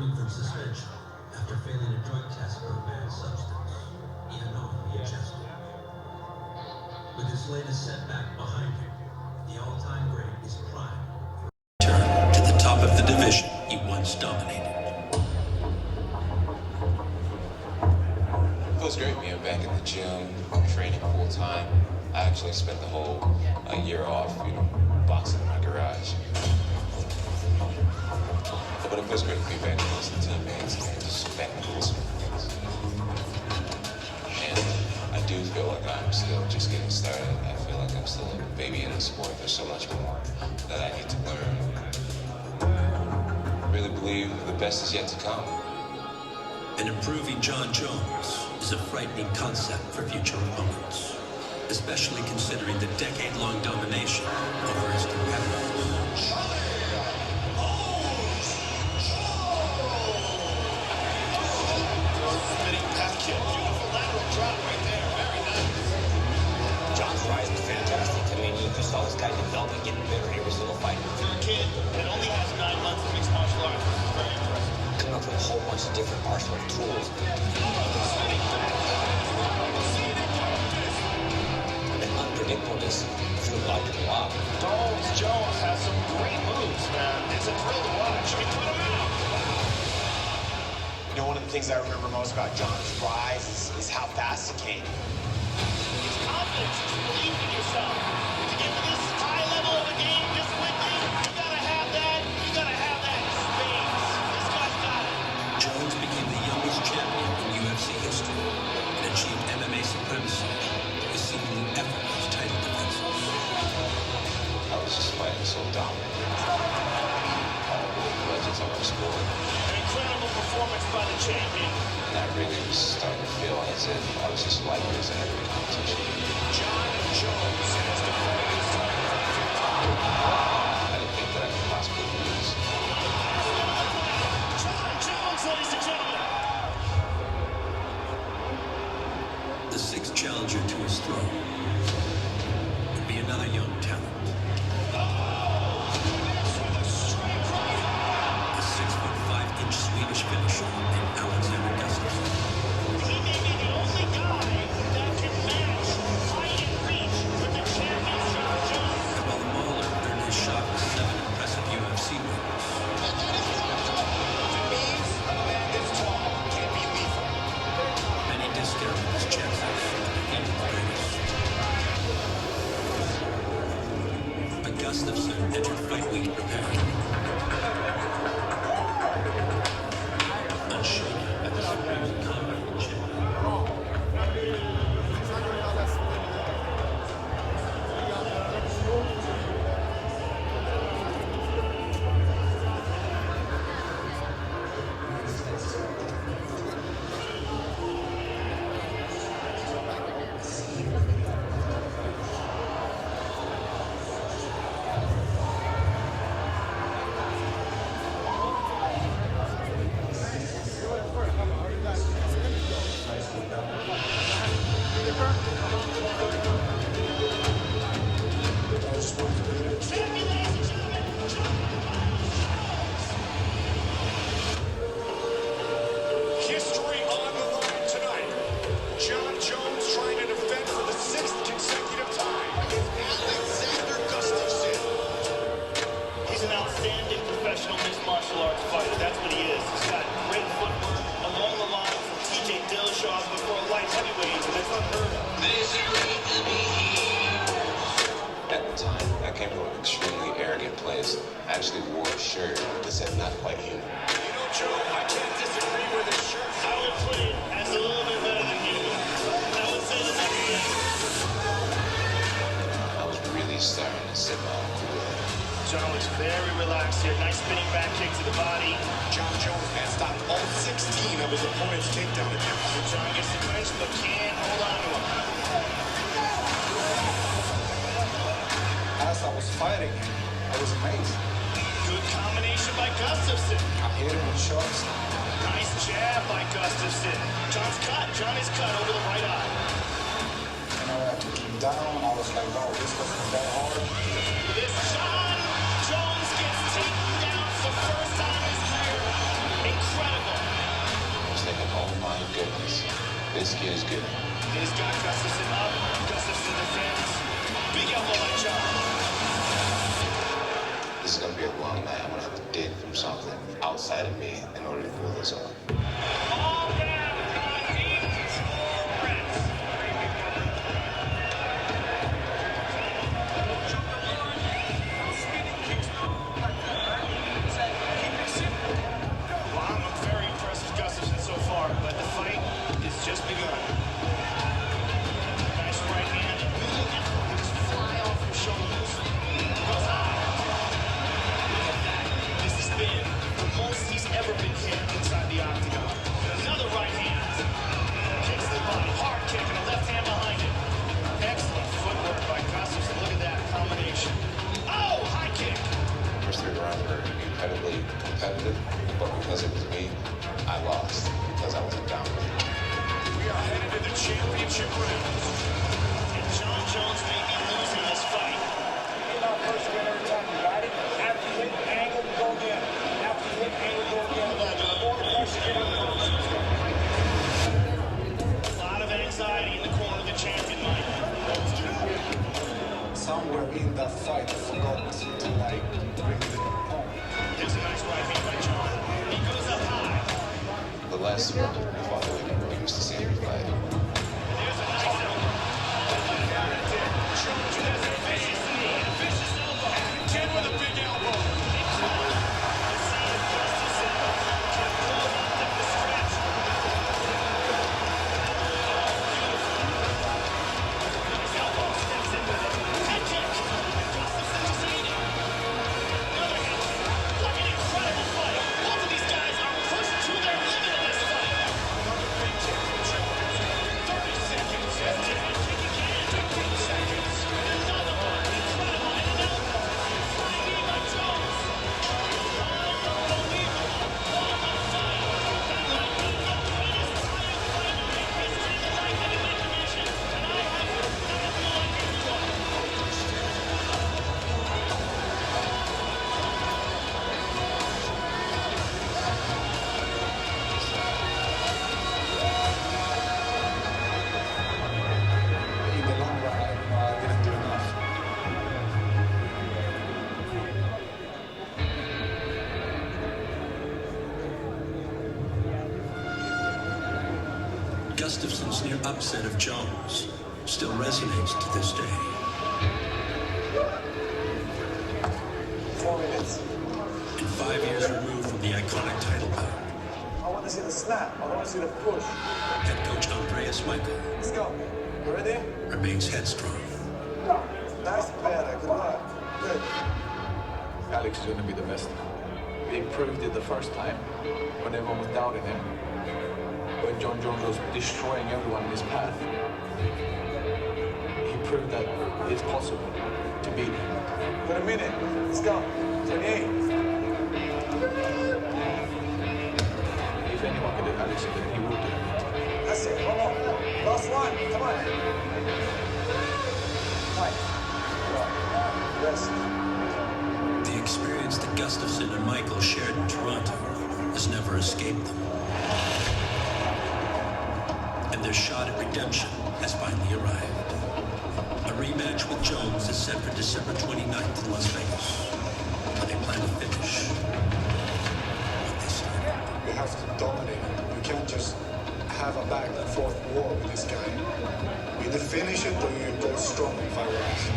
returning from suspension after failing a drug test for a banned substance, unknowingly ingested. With his latest setback behind him, the all-time great is primed for a return to the top of the division he once dominated. It feels great being back in the gym, training full time. I actually spent the whole year off, boxing in my garage. But it feels great to be back with some teammates and just back in the swing of things. And I do feel like I'm still just getting started. I feel like I'm still a baby in the sport. There's so much more that I need to learn. I really believe the best is yet to come. An improving Jon Jones is a frightening concept for future opponents, especially considering the decade-long domination over his competitors. Beautiful lateral drop right there. Very nice. Jon's rise was fantastic. I mean, you just saw this guy developing, getting better every single fight. For a kid that only has 9 months of mixed martial arts, this is very impressive. Coming up with a whole bunch of different arsenal of tools. And unpredictableness flew like a lot. Jones has some great moves, man. It's a thrill to watch. He put him out. One of the things I remember most about Jon's rise is how fast he came. It's confidence. It's belief in yourself. To get to this high level of a game this quickly, you gotta have that. You gotta have that in spades. This guy's got it. Jones became the youngest champion in UFC history and achieved MMA supremacy with seemingly effortless title defenses. I was just fighting so dominant. All the legends of our sport. An incredible performance by the champion. And I really was starting to feel as if I was just like this in every competition. Jon Jones has defended his title. I didn't think that I could possibly lose. Jon Jones, ladies and gentlemen. The sixth challenger to his throne would be another young talent. A 6'5" Swedish finisher named Gustafsson. He may be the only guy that can match height and reach with the champion Jon Jones. And while Mahler earned his shot with 7 impressive UFC wins, many discounted his chances of defeating the greatest. But Gustafsson entered fight week prepared. Unshaken by the supreme combat champion. History on the line tonight. Jon Jones trying to defend for the 6th consecutive time against Alexander Gustafsson. He's an outstanding professional mixed martial arts fighter. That's what he is. He's got great footwork along the line from TJ Dillashaw's before light heavyweight, and that's unheard of. At the time, I came from an extremely arrogant place. I actually wore a shirt that said "not quite human." Joe, I can't disagree with his shirt. I would put it as a little bit better than you. I would say the next thing. I was really starting to sit my own cool. Jon was very relaxed here. Nice spinning back kick to the body. Jon Jones has stopped all 16 of his opponent's takedown attempts. Jon gets the clinch, but can't hold on to him. As I was fighting him, I was amazed. Good combination by Gustafsson. I hit him with shots. Nice jab by Gustafsson. Jon's cut. Jon is cut over the right eye. I took him down. I was like, oh, this wasn't that hard. This Jon Jones gets taken down for the first time in his career. Incredible. This kid is good. He's got Gustafsson up. Gustafsson defends. Big elbow by John. This is going to be a long night. I'm going to have to dig from something outside of me in order to pull this off. All down. Deep press. Well, I'm very impressed with Gustafsson so far, but the fight is just begun. Nice right hand. Look at him just fly off your shoulders. Goes high. Look at that. This has been the most he's ever been hit inside the octagon. Another right hand. Kicks the body. Hard kick and a left hand behind it. Excellent footwork by Gustafsson. Look at that combination. Oh, high kick. First 3 rounds were incredibly competitive, but because it was me, I lost because I wasn't down with it. We are headed to the championship rounds. And John Jones may be losing this fight. First win every time you got it. After you hit, angle, go again. After you hit, angle, go again. More pressure, get up. A lot of anxiety in the corner of the champion, Mike. Somewhere in that fight, I forgot to like bring the home. Here's a nice right hand by John. He goes up high. The last one we fought, we used to see me fight. There's a nice elbow. Jones has a vicious knee and a vicious elbow. Again with a big elbow. Let's see if Gustafsson can pull it up the stretch. Nice elbow, steps in with it. Head kick. Gustafsson just ate it. Another head kick. What an incredible fight. Both of these guys are pushed to their limit in this fight. Another big kick from Jones. 30 seconds. 15. Head kick again. 15 seconds. And another one. Incredible. And an elbow. Flying knee by Jones. Unbelievable. What a fight. That might be the greatest title fight in history in the light heavyweight division. And I have nothing like it one. In the long run, I didn't do enough. Gustafsson's near upset of Jones still resonates to this day. 4 minutes. And 5 years removed from the iconic title bout, I want to see the snap. I want to see the push. head coach Andreas Michael Let's go. You ready? remains headstrong. Nice better. Good luck. Good. Alex is going to be the best. He proved it the first time when everyone was doubting him. When John Jones was destroying everyone in his path. He proved that it's possible to beat him. For a minute. Let's go. 28. If anyone could do Alex again, he would do it. That's it. One more. Last one. Come on. Nice. Rest. The experience that Gustafsson and Michael shared in Toronto has never escaped them. And their shot at redemption has finally arrived. A rematch with Jones is set for December 29th in Las Vegas, where they plan to finish what they started. You have to dominate. You can't just have a back and forth war with this guy. You either finish it or you go strong in 5 rounds.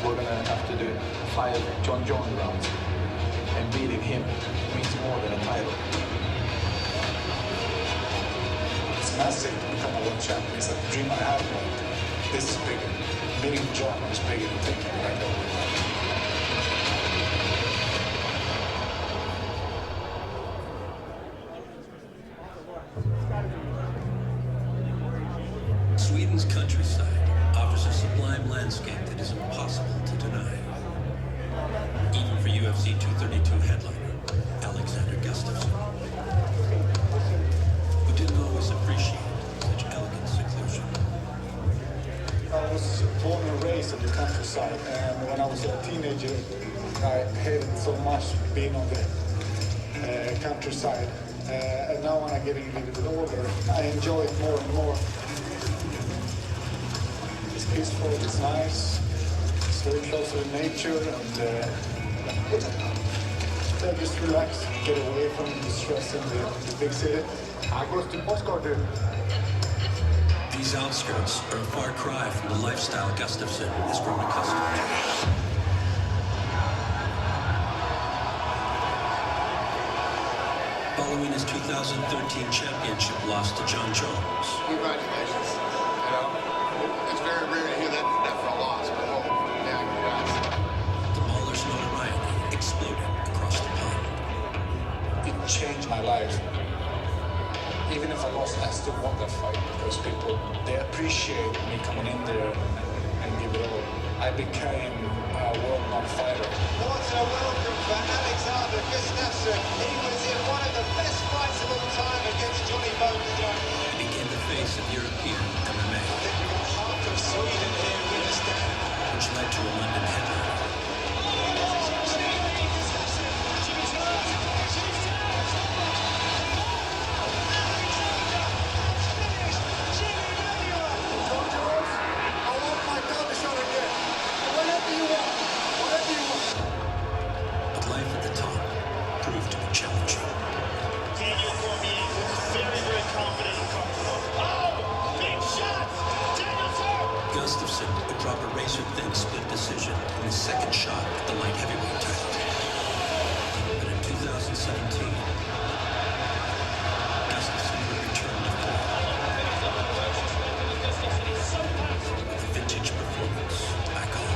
We're going to have to do 5 John Jones rounds. And beating him means more than a title. It's massive to become a world champion. It's a dream I have, but this is bigger. Beating John is bigger than taking the record. Sweden's countryside offers a sublime landscape that is impossible to deny. Even for UFC 232 headliner Alexander Gustafsson, who didn't always appreciate such elegant seclusion. I was born and raised in the countryside, and when I was a teenager, I hated so much being on the countryside. And now when I'm getting a little bit older, I enjoy it more and more. It's peaceful, it's nice, it's very close to nature, and I just relax, get away from the stress in the big city. I go to postcard. These outskirts are a far cry from the lifestyle Gustafsson has grown accustomed to. Following his 2013 championship loss to John Jones, Congratulations. You know, it's very rare to hear that for a loss, but yeah, congrats. the Mauler's notoriety exploded across the pond. It changed my life. Even if I lost, I still won that fight because people, they appreciate me coming in there and give it all. I became a world-known fighter. What a welcome for Alexander Gustafsson. He was in one of the best fights of all time against Johnny Bones Jones. He became the face of European MMA, I think we've got half of Sweden here with us now. which led to a London headline. But life at the top proved to be challenging. Daniel Cormier was very, very confident and comfortable. Oh, big shot! Daniel's hurt! Gustafsson would drop a razor-thin split decision in his second shot at the light heavyweight title. But in 2017, Gustafsson would return to form with a vintage performance back home.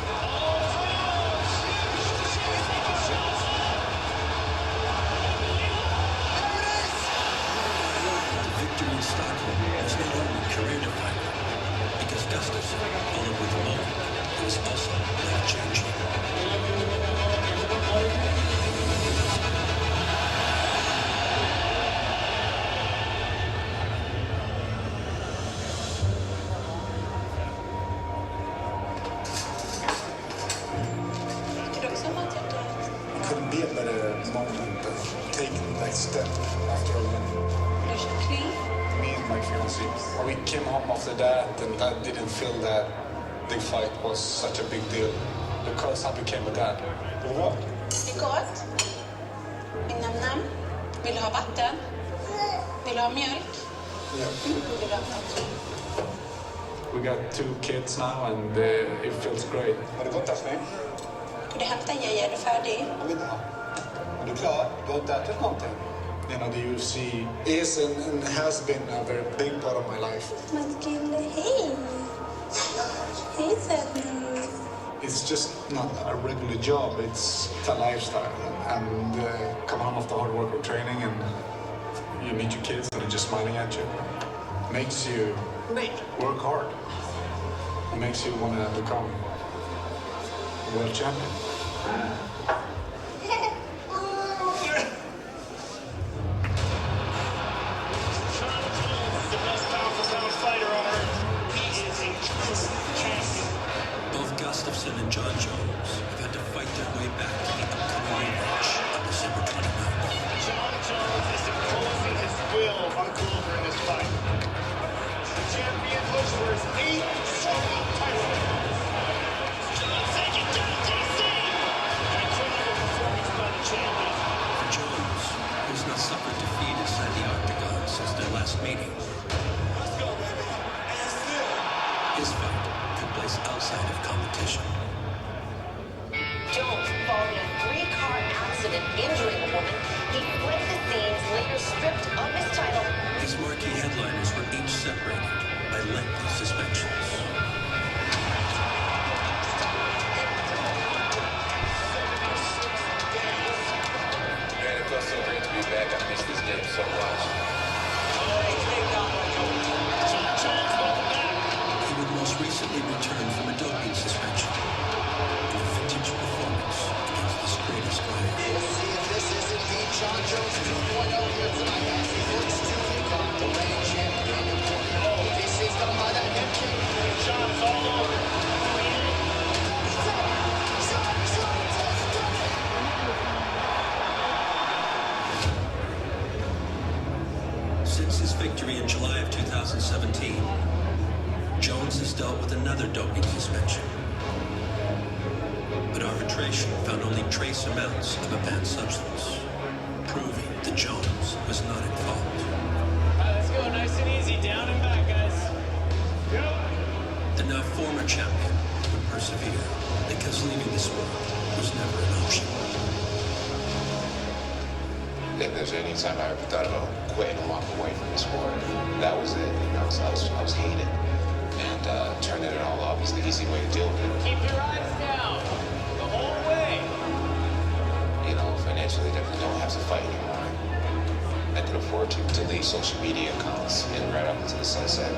The victory in Stockholm was not only career-defining, because Gustafsson, although with the moment, it was also life-changing. It couldn't be a better moment of taking that step after a win. Me and my fiancée, we came home after that, and I didn't feel that the fight was such a big deal because I became a dad. Det är gott. Min namn. Vill du ha vatten? Vill du ha mjölk? Vill du ha vatten? We got 2 kids now, and it feels great. Har det gått älskling? Går du hämta Jeje? Är du färdig? Jag vet inte. Är du klar? Du har inte ätit någonting? You know, the UFC is and has been a very big part of my life. Men kille, hej! Hej Sednus. It's just not a regular job, it's a lifestyle. And come home after hard work or training and you meet your kids and they're just smiling at you. Makes you work hard. It makes you want to become a world champion. The most powerful pound fighter on earth. He is a true champion. Both Gustafsson and John Jones have had to fight their way back to the upcoming rematch on December 29th. John Jones is imposing his will on Glover in this fight. The champion looks for his 8th straight title. Take it down, DC! Incredible performance by the champion. For Jones, who's not suffered defeat inside the octagon since their last meeting, his fight took place outside of competition. Jones, following a 3-car accident injuring a woman, he fled the scenes, later stripped of his title. These marquee headliners were each separated by lengthy suspensions. Man, it feels so great to be back. I missed this game so much. He would most recently return from a doping suspension in a vintage performance against this greatest rival. Let's see if this is indeed John Jones 2.0 here tonight as he looks to take on the reigning champion. This is the mother head kick. John is all over. 2017, Jones has dealt with another doping suspension. But arbitration found only trace amounts of a banned substance, proving that Jones was not at fault. All right, let's go nice and easy, down and back, guys. The now former champion would persevere because leaving the sport was never an option. If there's any time I ever thought about quitting and walking away from the sport, that was it. You know, I was hated. And turning it all off is the easy way to deal with it. Keep your eyes down the whole way. You know, financially, definitely don't have to fight anymore. I could afford to delete social media accounts and right up into the sunset.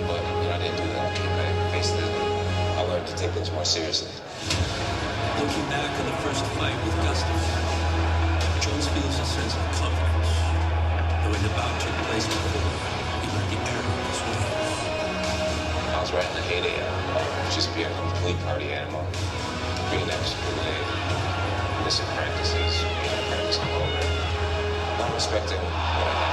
But, you know, I didn't do that. I faced it. I learned to take things more seriously. Looking back on the first fight with Gustafsson, Jones feels a sense of confidence, though in the bout took place before, he let the error of his ways. I was right in the heyday of just being a complete party animal, being absolutely missing practices, practice all over, not respecting what I had.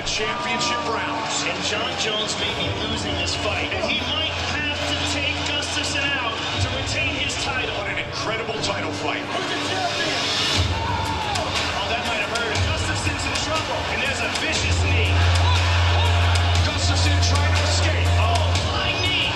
Championship rounds. And John Jones may be losing this fight, and he might have to take Gustafsson out to retain his title. What an incredible title fight. Who's the champion? Oh, that might have hurt. Gustafsson's in trouble, and there's a vicious knee. Gustafsson trying to escape. Oh, my knee.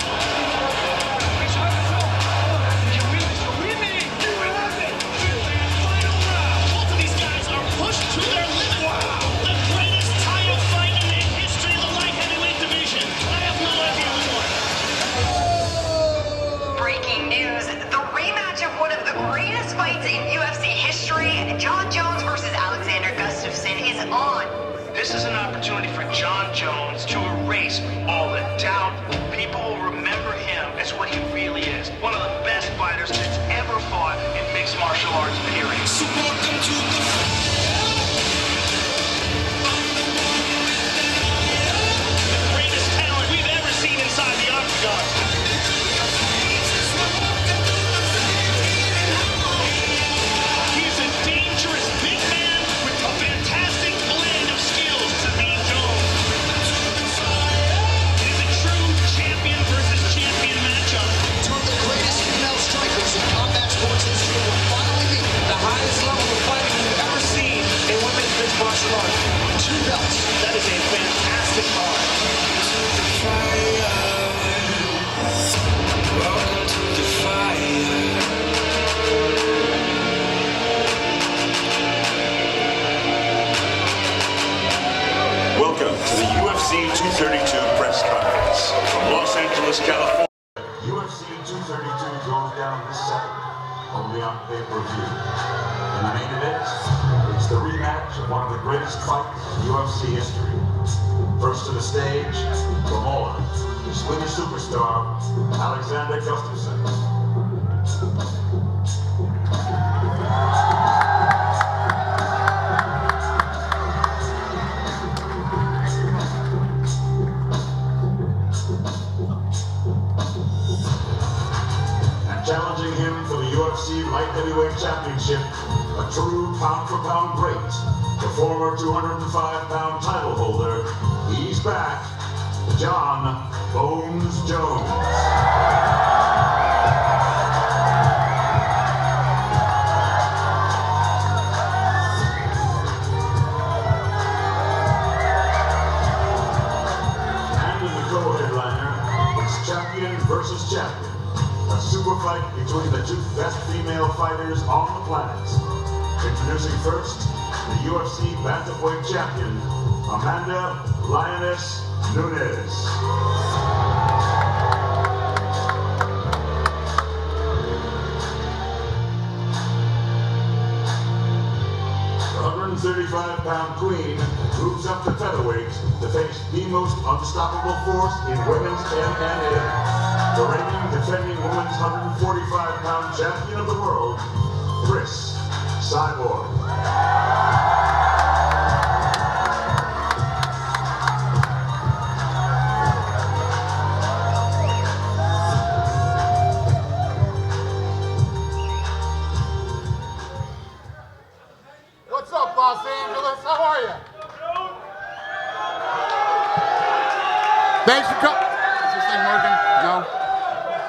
Final round. Both of these guys are pushed to their limit. Wow. The greatest title fight in the history of the light heavyweight division. I have no idea who won. Breaking news, the rematch of one of the greatest fights in UFC history, John Jones versus Alexander Gustafsson, is on. This is an opportunity for John Jones to erase all the doubt. People will remember him as what he really is. One of the best fighters that's ever fought in mixed martial arts, period. So welcome to the greatest talent we've ever seen inside the octagon. He's a dangerous big man with a fantastic blend of skills to beat Jones. It is a true champion versus champion matchup. Two of the greatest female strikers in combat sports history will finally meet. The highest level of fighting we've ever seen in women's mixed martial arts. 2 belts. That is a fantastic card. Welcome to the fire. Welcome to the UFC 232 press conference from Los Angeles, California. UFC 232 goes down this Saturday, only on pay-per-view. In the main event, it's the rematch of one of the greatest fights in UFC history. First to the stage, for more, the Swedish superstar, Alexander Gustafsson. And challenging him for the UFC Light Heavyweight Championship, a true pound-for-pound great, the former 205-pound title holder, he's back, John Bones Jones. And in the co-headliner, it's champion versus champion. A super fight between the two best female fighters on the planet. Introducing first, the UFC bantamweight champion, Amanda Lioness Nunes. 135-pound queen moves up to featherweight to face the most unstoppable force in women's MMA. The reigning, defending women's 145-pound champion of the world, Cyborg. Cyborg. What's up, Los Angeles? How are you? Thanks for coming. Is this thing working? No?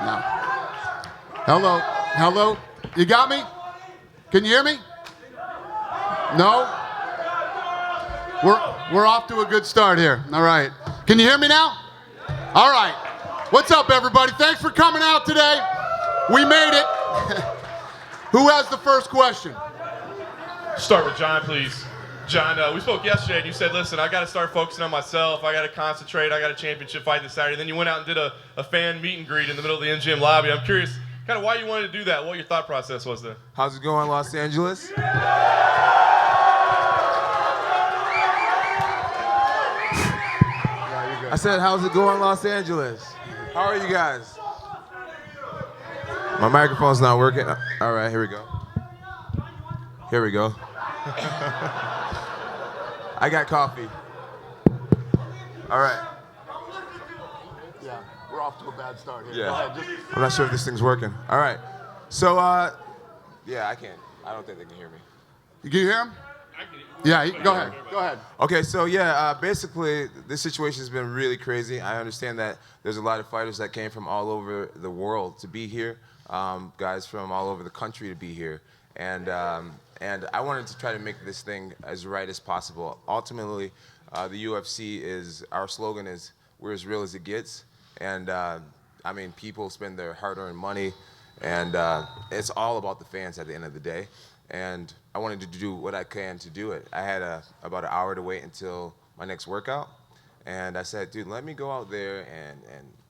No. Hello? Hello? You got me? Can you hear me? No? We're off to a good start here. All right. Can you hear me now? All right. What's up, everybody? Thanks for coming out today. We made it. Who has the first question? Start with John, please. John, we spoke yesterday and you said, listen, I got to start focusing on myself. I got to concentrate. I got a championship fight this Saturday. Then you went out and did a fan meet and greet in the middle of the MGM lobby. I'm curious kind of why you wanted to do that, what your thought process was there. How's it going, Los Angeles? I said, how's it going, Los Angeles? How are you guys? My microphone's not working. All right, here we go. Here we go. I got coffee. All right. Yeah, we're off to a bad start here. Yeah. Go ahead, I'm not sure if this thing's working. All right. So, yeah, I can't. I don't think they can hear me. You can hear him? Yeah, go ahead. Go ahead. Okay, so yeah, basically, this situation has been really crazy. I understand that there's a lot of fighters that came from all over the world to be here, guys from all over the country to be here. And I wanted to try to make this thing as right as possible. Ultimately, the UFC our slogan is, we're as real as it gets. And I mean, people spend their hard-earned money, and it's all about the fans at the end of the day. And I wanted to do what I can to do it. I had about an hour to wait until my next workout. And I said, dude, let me go out there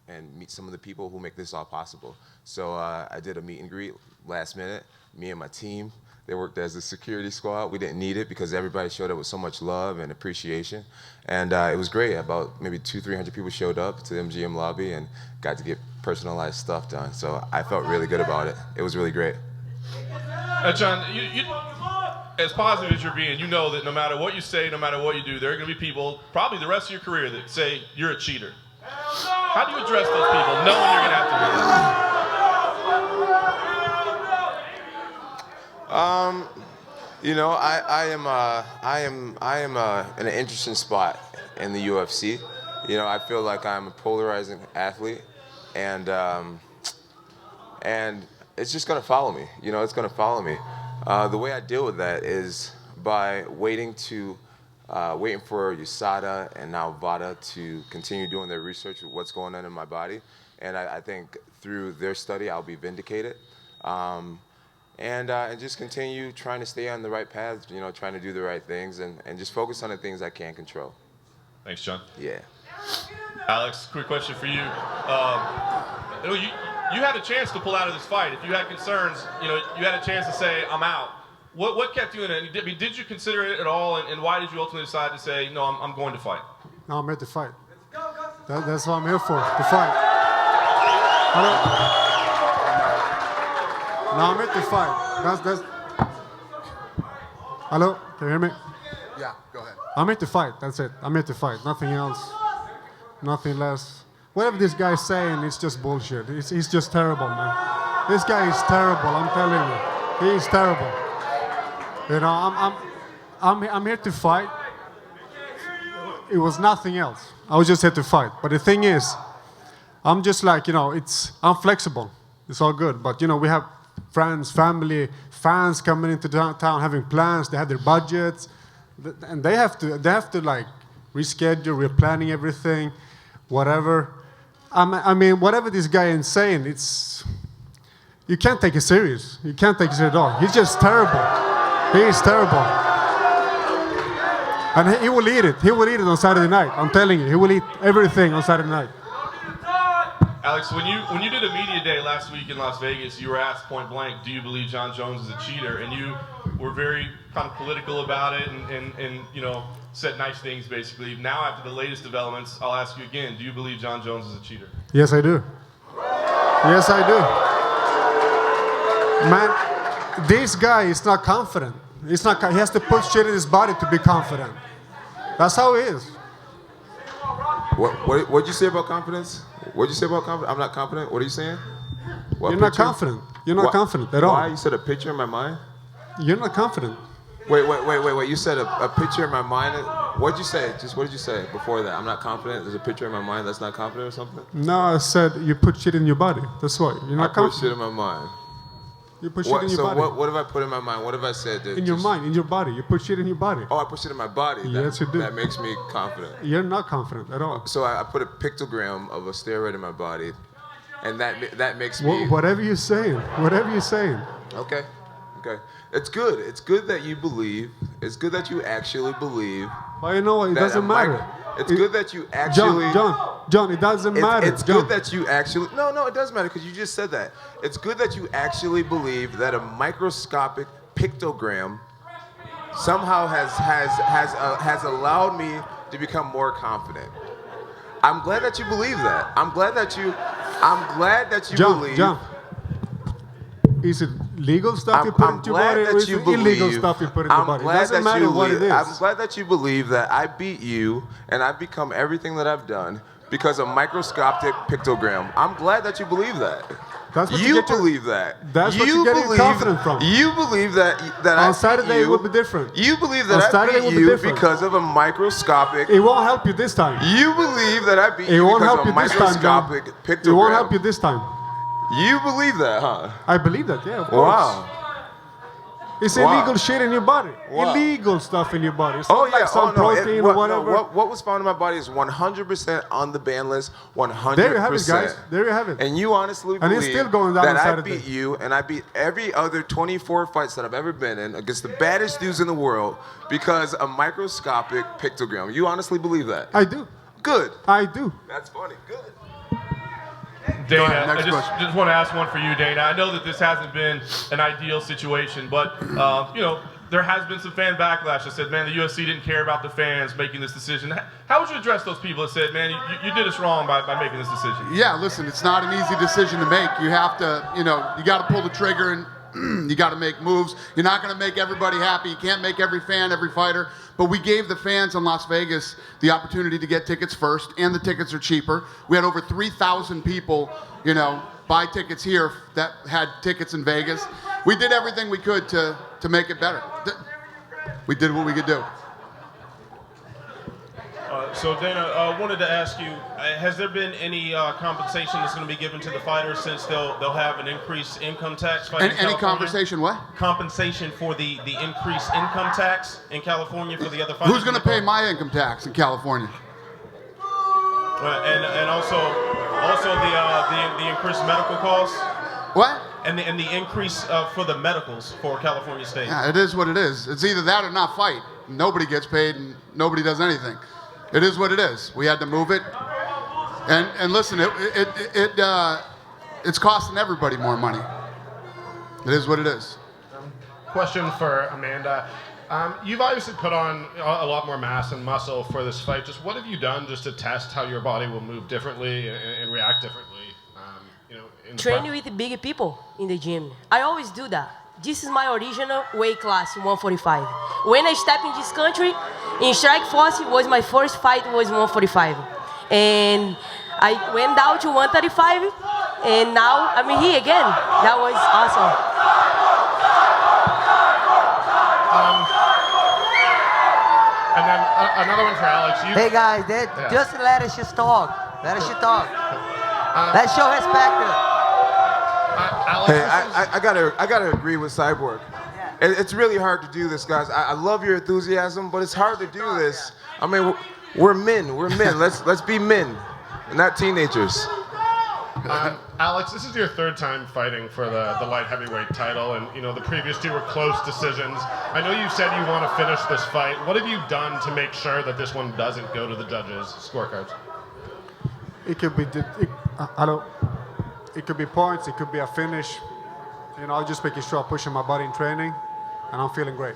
and meet some of the people who make this all possible. So I did a meet and greet last minute. Me and my team, they worked as a security squad. We didn't need it because everybody showed up with so much love and appreciation. And it was great. About maybe 200-300 people showed up to the MGM lobby and got to get personalized stuff done. So I felt really good about it. It was really great. John, you, as positive as you're being, you know that no matter what you say, no matter what you do, there are going to be people, probably the rest of your career, that say you're a cheater. How do you address those people, knowing you're going to have to do it? You know, I am in an interesting spot in the UFC. You know, I feel like I'm a polarizing athlete, and it's just going to follow me. You know, it's going to follow me. The way I deal with that is by waiting for USADA and now VADA to continue doing their research of what's going on in my body. And I think through their study, I'll be vindicated. And just continue trying to stay on the right path, you know, trying to do the right things and just focus on the things I can control. Thanks, John. Yeah. Alex, quick question for you. You had a chance to pull out of this fight. If you had concerns, you know, you had a chance to say, I'm out. What kept you in it? I mean, did you consider it at all, and why did you ultimately decide to say, no, I'm going to fight? No, I'm here to fight. That's what I'm here for, to fight. Hello? No, I'm here to fight. That's. Hello? Can you hear me? Yeah, go ahead. I'm here to fight. That's it. I'm here to fight. Nothing else. Nothing less. Whatever this guy's saying, it's just bullshit. He's just terrible, man. This guy is terrible. I'm telling you, he is terrible. You know, I'm here to fight. It was nothing else. I was just here to fight. But the thing is, I'm just like, you know, I'm flexible. It's all good. But you know, we have friends, family, fans coming into town having plans. They have their budgets, and they have to like reschedule. We're planning everything, whatever. I mean, whatever this guy is saying, you can't take it serious. You can't take it serious at all. He's just terrible. He is terrible. And he will eat it. He will eat it on Saturday night. I'm telling you, he will eat everything on Saturday night. Alex, when you did a media day last week in Las Vegas, you were asked point blank, do you believe John Jones is a cheater? And you were very kind of political about it and you know, said nice things basically. Now after the latest developments, I'll ask you again, do you believe John Jones is a cheater? Yes, I do. Yes, I do. Man, This guy is not confident. He's not. He has to put shit in his body to be confident. That's how he is. What'd you say about confidence? What'd you say about confidence? I'm not confident. What are you saying? What You're not picture? confident. You're not confident at all. Why? You said a picture in my mind? You're not confident. Wait. You said a picture in my mind. What'd you say? Just what did you say before that? I'm not confident. There's a picture in my mind that's not confident or something? No, I said you put shit in your body. That's why. You're not I put confident. shit in my mind. You put shit in your body. What have I put in my mind? What have I said? In your mind, in your body. You put shit in your body. Oh, I put shit in my body. Yes, you do. That makes me confident. You're not confident at all. So I put a pictogram of a steroid in my body, and that makes me. Whatever you're saying. Whatever you're saying. Okay. It's good. It's good that you believe. It's good that you actually believe. Well, you know what? It doesn't matter. It's good that you actually. John, it doesn't matter. It's good that you actually. No, it does matter because you just said that. It's good that you actually believe that a microscopic pictogram somehow has allowed me to become more confident. I'm glad that you believe that. I'm glad that you believe. John, is it legal stuff you put into your body, or is it illegal stuff you put in your body? It doesn't matter what it is. I'm glad that you believe that I beat you and I've become everything that I've done because of microscopic pictogram. I'm glad that you believe that. That's what you believe that. That's what you get your confidence from. You believe that I on Saturday you, it would be different. You believe that I beat you because of a microscopic. It won't help you this time. You believe that I beat you because of a microscopic pictogram. It won't help you this time. You believe that, huh? I believe that, yeah, of course. Wow. It's illegal shit in your body. Wow. Illegal stuff in your body. It's not like some protein or whatever. No, what was found in my body is 100% on the ban list. 100%. There you have it, guys. There you have it. And you honestly believe it's still going down that on I Saturday. beat you and I beat every other 24 fights that I've ever been in against the baddest dudes in the world because a microscopic pictogram. You honestly believe that? I do. Good. I do. That's funny. Good. Dana, I just want to ask one for you, Dana. I know that this hasn't been an ideal situation, but there has been some fan backlash that said, man, the UFC didn't care about the fans making this decision. How would you address those people that said, man, you did us wrong by making this decision? Yeah, listen, it's not an easy decision to make. You have to, you got to pull the trigger and you got to make moves. You're not going to make everybody happy. You can't make every fan, every fighter. But we gave the fans in Las Vegas the opportunity to get tickets first, and the tickets are cheaper. We had over 3,000 people, buy tickets here that had tickets in Vegas. We did everything we could to make it better. We did what we could do. So Dana, I wanted to ask you, has there been any compensation that's going to be given to the fighters since they'll have an increased income tax? Any compensation what? Compensation for the increased income tax in California for the other fighters? Who's going to pay my income tax in California? And also the increased medical costs? What? And the increase for the medicals for California State. Yeah, it is what it is. It's either that or not fight. Nobody gets paid and nobody does anything. It is what it is. We had to move it, and listen, it's costing everybody more money. It is what it is. Question for Amanda. You've obviously put on a lot more mass and muscle for this fight. Just what have you done just to test how your body will move differently and react differently? Train with big people in the gym. I always do that. This is my original weight class, 145. When I stepped in this country, in Strike Force, was my first fight was 145. And I went down to 135, and now I'm here again. That was awesome. And then another one for Alex. Hey guys, just let us just talk. Let us just talk. Let's show respect. Hey, I gotta agree with Cyborg. It's really hard to do this, guys. I love your enthusiasm, but it's hard to do this. I mean, we're men. We're men. Let's be men, not teenagers. Alex, this is your third time fighting for the light heavyweight title, and the previous two were close decisions. I know you said you want to finish this fight. What have you done to make sure that this one doesn't go to the judges' scorecards? It could be. It could be points. It could be a finish. I'm just making sure I'm pushing my body in training, and I'm feeling great.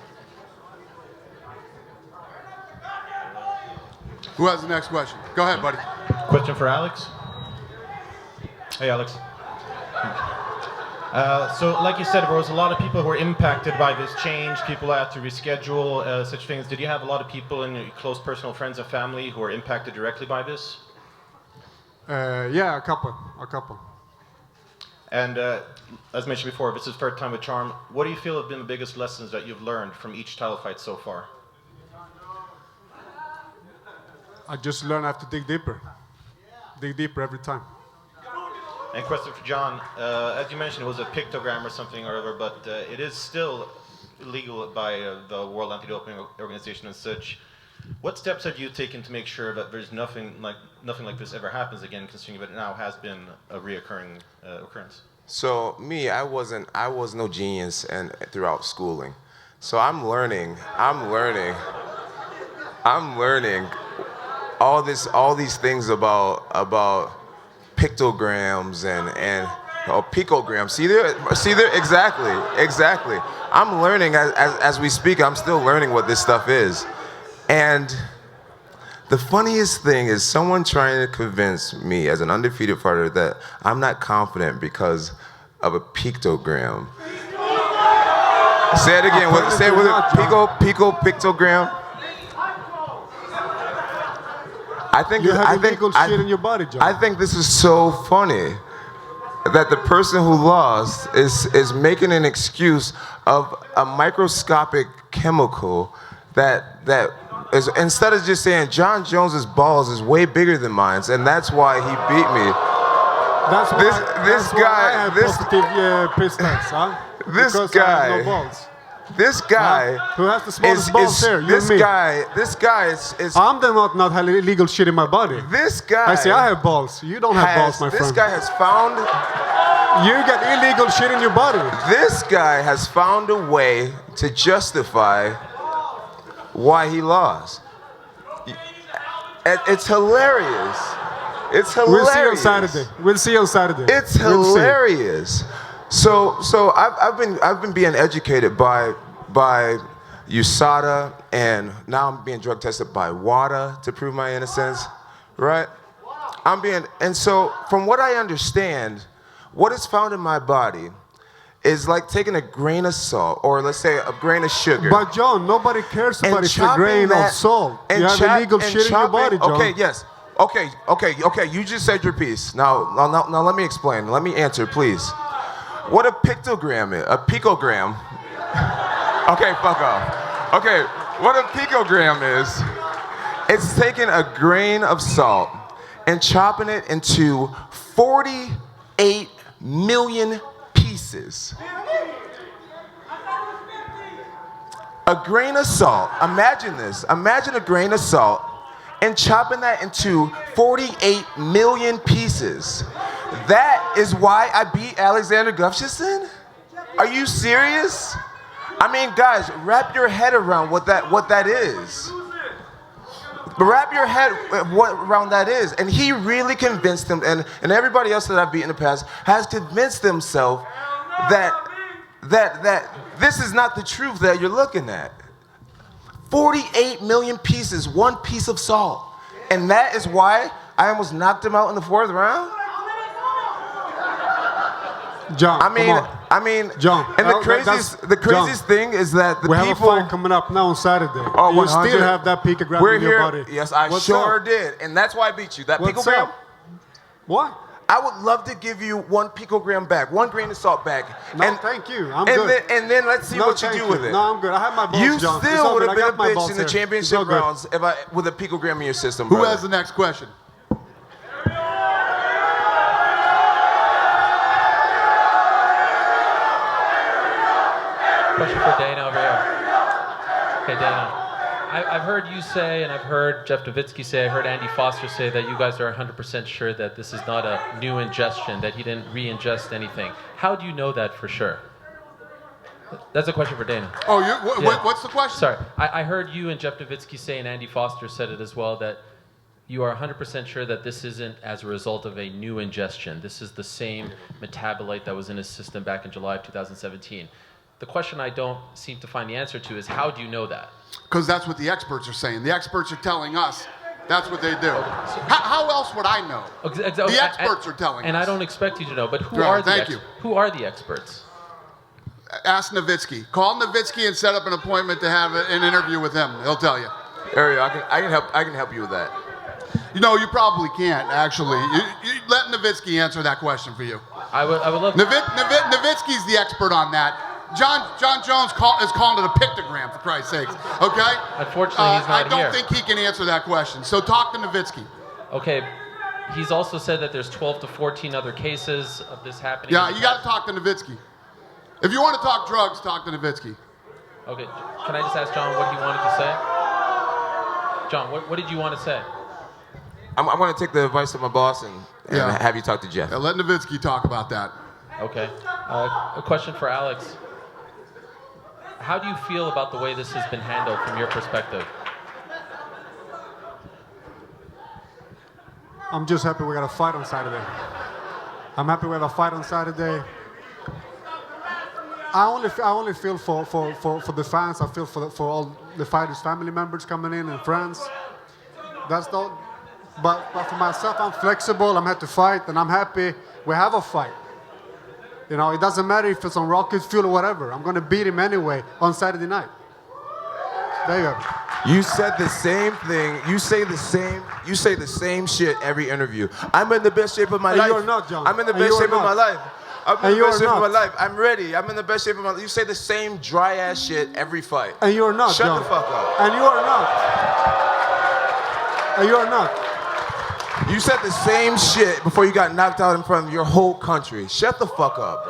Who has the next question? Go ahead, buddy. Question for Alex. Hey, Alex. So, like you said, there was a lot of people who were impacted by this change. People had to reschedule such things. Did you have a lot of people in your close personal friends and family who were impacted directly by this? Yeah, a couple. And as mentioned before, this is third time with Charm. What do you feel have been the biggest lessons that you've learned from each title fight so far? I just learned I have to dig deeper. Dig deeper every time. And question for John. As you mentioned, it was a pictogram or something or other, but it is still illegal by the World Anti-Doping Organization and such. What steps have you taken to make sure that there's nothing like this ever happens again, considering that it now has been a reoccurring occurrence? So me, I was no genius and throughout schooling. So I'm learning all these things about pictograms and picograms. See there, exactly. I'm learning as we speak. I'm still learning what this stuff is. And the funniest thing is someone trying to convince me as an undefeated fighter that I'm not confident because of a pictogram. Say it again. Say it with a pictogram. I think shit in your body, John. I think this is so funny that the person who lost is making an excuse of a microscopic chemical that is, instead of just saying John Jones's balls is way bigger than mine, and that's why he beat me. That's why I have positive piss tests, huh? Because I have no balls. This guy who has the smallest balls here? You and me. This guy is. I'm the one not have illegal shit in my body. This guy. I say I have balls. You don't have balls, my friend. This guy has found. You got illegal shit in your body. This guy has found a way to justify why he lost. It's hilarious. It's hilarious. We'll see on Saturday. It's hilarious. So I've been being educated by USADA, and now I'm being drug tested by WADA to prove my innocence, right? And so from what I understand, what is found in my body is like taking a grain of salt, or let's say a grain of sugar. But John, nobody cares about it's a grain of salt. You have illegal shit in your body, John. Okay, yes. Okay. You just said your piece. Now let me explain. Let me answer, please. What a pictogram is? A picogram. Okay, fuck off. Okay, what a picogram is, it's taking a grain of salt and chopping it into 48 million pieces. A grain of salt, imagine this. Imagine a grain of salt and chopping that into 48 million pieces. That is why I beat Alexander Gustafsson? Are you serious? I mean, guys, wrap your head around what that is. Wrap your head around that is. And he really convinced him, and everybody else that I've beat in the past has convinced themselves that this is not the truth that you're looking at. 48 million pieces, one piece of salt. And that is why I almost knocked him out in the 4th round? John, John. And the craziest thing is that the we people. have a fight coming up now on Saturday. Oh, you still have that picogram in your body. Yes, I sure did, and that's why I beat you. That picogram. What? I would love to give you 1 picogram back, 1 grain of salt back. No, thank you. I'm good. And then let's see what you do with it. No, I'm good. I have my balls, You John. still would have been a bitch in the championship rounds with a picogram in your system. Who has the next question? Question for Dana over here. Okay, Dana. I've heard you say, and I've heard Jeff Nowitzki say, I heard Andy Foster say that you guys are 100% sure that this is not a new ingestion, that he didn't re-ingest anything. How do you know that for sure? That's a question for Dana. Oh, what's the question? Sorry. I heard you and Jeff Nowitzki say, and Andy Foster said it as well, that you are 100% sure that this isn't as a result of a new ingestion. This is the same metabolite that was in his system back in July of 2017. The question I don't seem to find the answer to is, how do you know that? Because that's what the experts are saying. The experts are telling us That's what they do. How else would I know? The experts are telling us. And I don't expect you to know, but who Right, are the thank you. Who are the experts? Ask Nowitzki. Call Nowitzki and set up an appointment to have an interview with him. He'll tell you. Ariel, I can help you with that. You know, you probably can't, actually. You let Nowitzki answer that question for you. I would love Nowitzki's the expert on that. John Jones is calling it a pictogram, for Christ's sakes. Okay? Unfortunately, he's not I don't here. think he can answer that question. So talk to Nowitzki. Okay. He's also said that there's 12 to 14 other cases of this happening. Yeah, you got to talk to Nowitzki. If you want to talk drugs, talk to Nowitzki. Okay. Can I just ask John what he wanted to say? John, what did you want to say? I'm going to take the advice of my boss and have you talk to Jeff. Yeah, let Nowitzki talk about that. Okay. A question for Alex. How do you feel about the way this has been handled from your perspective? I'm just happy we got a fight on Saturday. I'm happy we have a fight on Saturday. I only feel for the fans. I feel for all the fighters' family members coming in and friends. That's the. But for myself, I'm flexible. I'm here to fight, and I'm happy we have a fight. You know, it doesn't matter if it's on rocket fuel or whatever. I'm going to beat him anyway on Saturday night. There you go. You said the same thing. You say the same shit every interview. I'm in the best shape of my life. You are not, John. I'm in the best shape of my life. I'm in And the you best are shape of my not. life. I'm ready. I'm in the best shape of my life. You say the same dry ass shit every fight. And you are not, Shut John. the fuck up. And you are not. And you are not. You said the same shit before you got knocked out in front of your whole country. Shut the fuck up.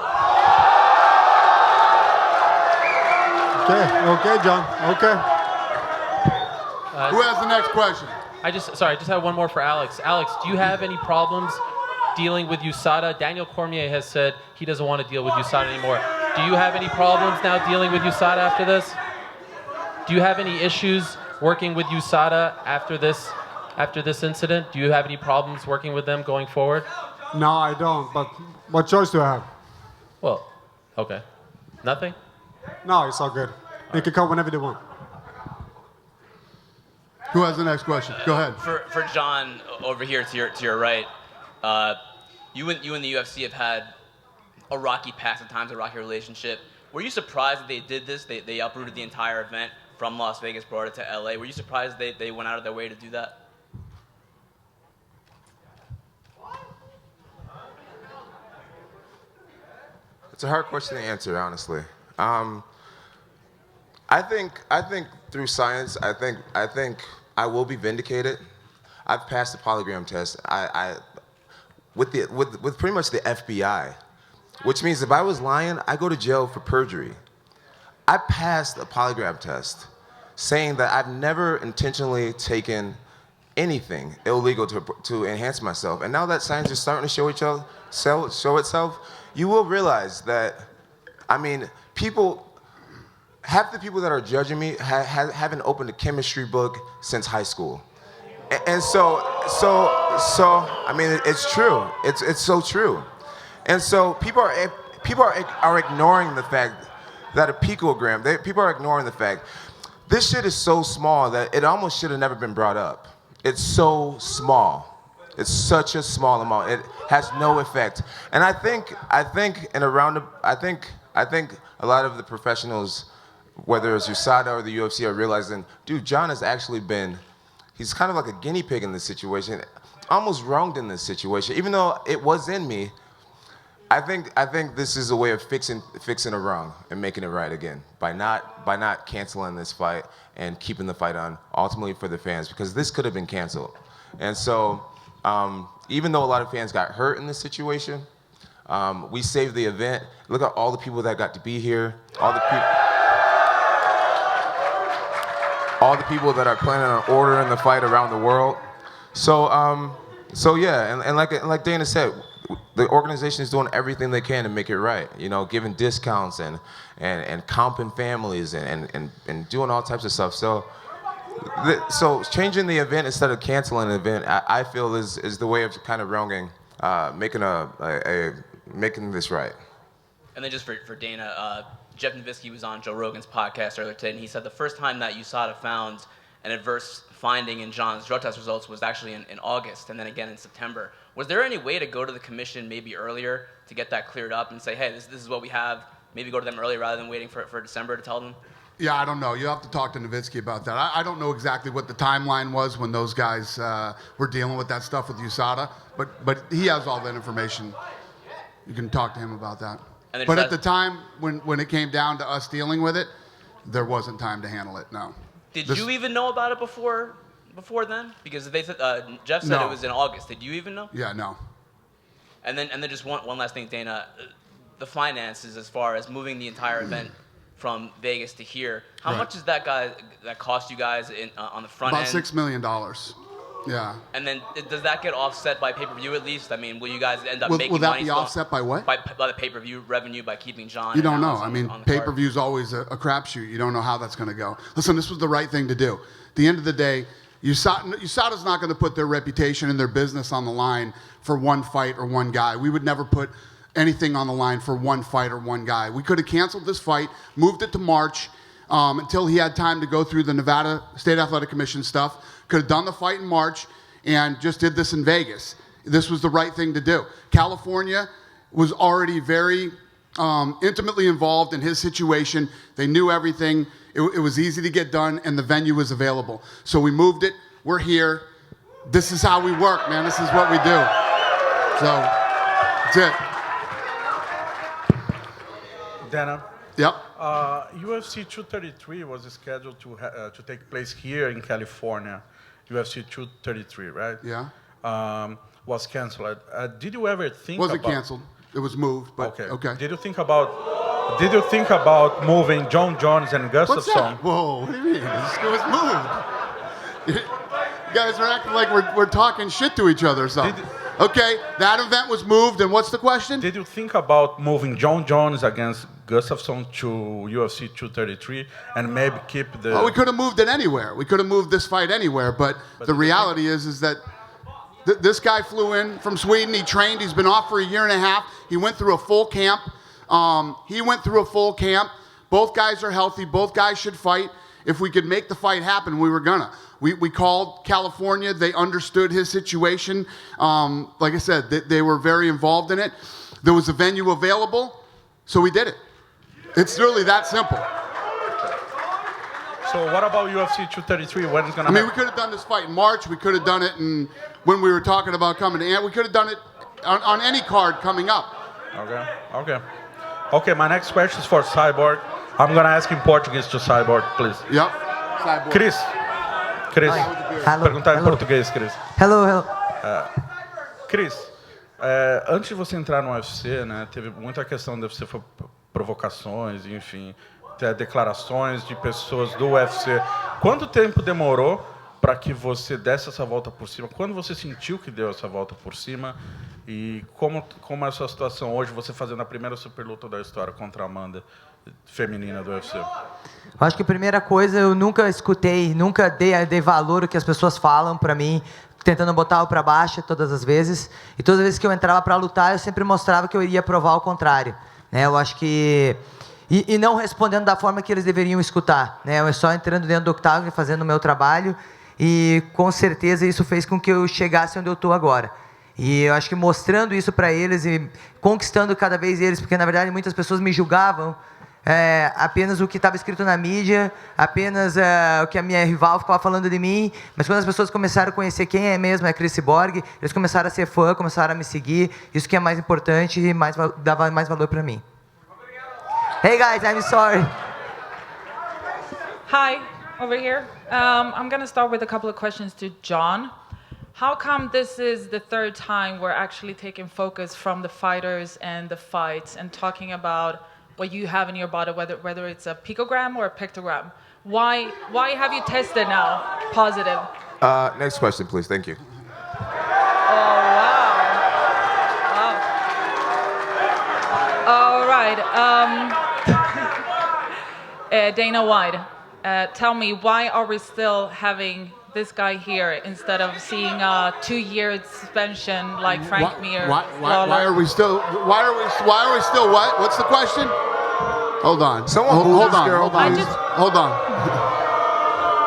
Okay, John. Okay. Who has the next question? I just have one more for Alex. Alex, do you have any problems dealing with USADA? Daniel Cormier has said he doesn't want to deal with USADA anymore. Do you have any problems now dealing with USADA after this? Do you have any issues working with USADA after this incident? Do you have any problems working with them going forward? No, I don't. But what choice do I have? Well, okay. Nothing? No, it's all good. They can come whenever they want. Who has the next question? Go ahead. For John over here to your right, you and the UFC have had a rocky past at times, a rocky relationship. Were you surprised that they did this? They uprooted the entire event from Las Vegas, brought it to LA. Were you surprised they went out of their way to do that? It's a hard question to answer, honestly. I think through science, I think I will be vindicated. I've passed the polygraph test. With pretty much the FBI, which means if I was lying, I go to jail for perjury. I passed a polygraph test, saying that I've never intentionally taken anything illegal to enhance myself. And now that science is starting to show itself, you will realize that, I mean, half the people that are judging me haven't opened a chemistry book since high school. And so, I mean, it's true. It's so true. And so people are ignoring the fact that a picogram, people are ignoring the fact this shit is so small that it almost should have never been brought up. It's so small. It's such a small amount. It has no effect. And I think a lot of the professionals, whether it's USADA or the UFC, are realizing, dude, John has actually he's kind of like a guinea pig in this situation, almost wronged in this situation. Even though it was in me, I think this is a way of fixing a wrong and making it right again by not canceling this fight and keeping the fight on, ultimately for the fans, because this could have been canceled. And so, even though a lot of fans got hurt in this situation, we saved the event. Look at all the people that got to be here, all the people that are planning on ordering the fight around the world. So yeah, and like Dana said, the organization is doing everything they can to make it right. You know, giving discounts and comping families and doing all types of stuff. So changing the event instead of canceling the event, I feel is the way of kind of wronging, making this right. And then just for Dana, Jeff Nowitzki was on Joe Rogan's podcast earlier today, and he said the first time that USADA found an adverse finding in John's drug test results was actually in August and then again in September. Was there any way to go to the commission maybe earlier to get that cleared up and say, hey, this is what we have, maybe go to them early rather than waiting for December to tell them? Yeah, I don't know. You have to talk to Nowitzki about that. I don't know exactly what the timeline was when those guys were dealing with that stuff with USADA, but he has all that information. You can talk to him about that. But at the time when it came down to us dealing with it, there wasn't time to handle it, no. Did you even know about it before then? Because they said, Jeff said it was in August. Did you even know? Yeah, no. And then just one last thing, Dana. The finances as far as moving the entire event from Vegas to here. How much does that cost you guys on the front end? About $6 million. Yeah. And then does that get offset by pay-per-view at least? I mean, will you guys end up making money? Will that be offset by what? By the pay-per-view revenue by keeping John. You don't know. I mean, pay-per-view is always a crapshoot. You don't know how that's going to go. Listen, this was the right thing to do. At the end of the day, USADA's not going to put their reputation and their business on the line for one fight or one guy. We would never put anything on the line for one fight or one guy. We could have canceled this fight, moved it to March until he had time to go through the Nevada State Athletic Commission stuff. Could have done the fight in March and just did this in Vegas. This was the right thing to do. California was already very intimately involved in his situation. They knew everything. It was easy to get done, and the venue was available. So we moved it. We're here. This is how we work, man. This is what we do. So that's it. Dana? Yep. UFC 233 was scheduled to take place here in California. UFC 233, right? Yeah. Was canceled. Did you ever think Wasn't canceled. It was moved, but okay. Did you think about moving John Jones and Gustafsson? What's that? Whoa, what do you mean? It was moved. You guys are acting like we're talking shit to each other or something. Okay, that event was moved, and what's the question? Did you think about moving John Jones against Gustafsson to UFC 233 and maybe keep the... Well, we could have moved it anywhere. We could have moved this fight anywhere, but the reality is that this guy flew in from Sweden. He trained. He's been off for a year and a half. He went through a full camp. Both guys are healthy. Both guys should fight. If we could make the fight happen, we were gonna. We called California. They understood his situation. Like I said, they were very involved in it. There was a venue available, so we did it. It's really that simple. So what about UFC 233? When is gonna? We could have done this fight in March. We could have done it when we were talking about coming to. We could have done it on any card coming up. Okay. My next question is for Cyborg. I'm gonna ask in Portuguese to Cyborg, please. Yep. Cyborg. Chris. Perguntar em português, Chris. Hello. Chris, antes de você entrar no UFC, né, teve muita questão de UFC, foi provocações, enfim, até declarações de pessoas do UFC. Quanto tempo demorou para que você desse essa volta por cima? Quando você sentiu que deu essa volta por cima? E como é a sua situação hoje, você fazendo a primeira superluta da história contra a Amanda, feminina do UFC? Eu acho que a primeira coisa, eu nunca escutei, nunca dei valor ao que as pessoas falam para mim, tentando botar eu para baixo todas as vezes. E todas as vezes que eu entrava para lutar, eu sempre mostrava que eu iria provar o contrário. Né? Eu acho que... E não respondendo da forma que eles deveriam escutar. Né? Eu só entrando dentro do octágono e fazendo o meu trabalho. E com certeza isso fez com que eu chegasse onde eu estou agora. E eu acho que mostrando isso para eles e conquistando cada vez eles, porque na verdade muitas pessoas me julgavam apenas o que estava escrito na mídia, apenas o que a minha rival ficava falando de mim, mas quando as pessoas começaram a conhecer quem é mesmo, a Cyborg, eles começaram a ser fã, começaram a me seguir, isso que é mais importante e dava mais valor para mim. Hey guys, I'm sorry. Hi, over here. I'm going to start with a couple of questions to John. How come this is the third time we're actually taking focus from the fighters and the fights and talking about what you have in your body, whether it's a picogram or a pictogram? Why have you tested now positive? Next question, please. Thank you. Oh, wow. All right. Dana White, tell me, why are we still having this guy here instead of seeing a 2-year suspension like Frank Mir? Why are we still what? What's the question? Hold on. Someone hold on. Hold on.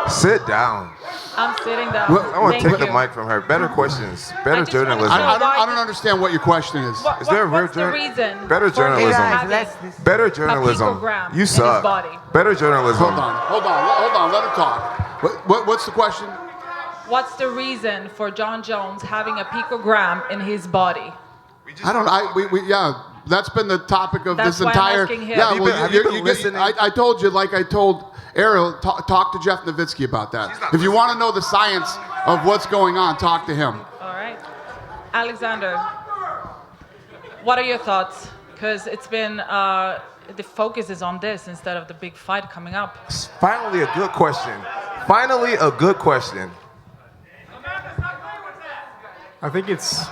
Sit down. I'm sitting down. I want to Thank take the you. mic from her. Better questions. Better just wanna journalism. know I don't understand what your question is. What- Is there a real what's the reason Better for journalism. him having Better a journalism. picogram You in suck. his body? Better journalism. Hold on. Let him talk. What's the question? What's the reason for John Jones having a picogram in his body? I don't. Yeah. That's been the topic of That's this why I'm entire. asking him. Yeah. Have you Well, been- have you been listening? I told you, like I told Ariel, talk to Jeff Nowitzki about that. If you want to know the science of what's going on, talk to him. All right. Alexander, what are your thoughts? Because it's been, the focus is on this instead of the big fight coming up. Finally, a good question. Finally, a good question. I think it's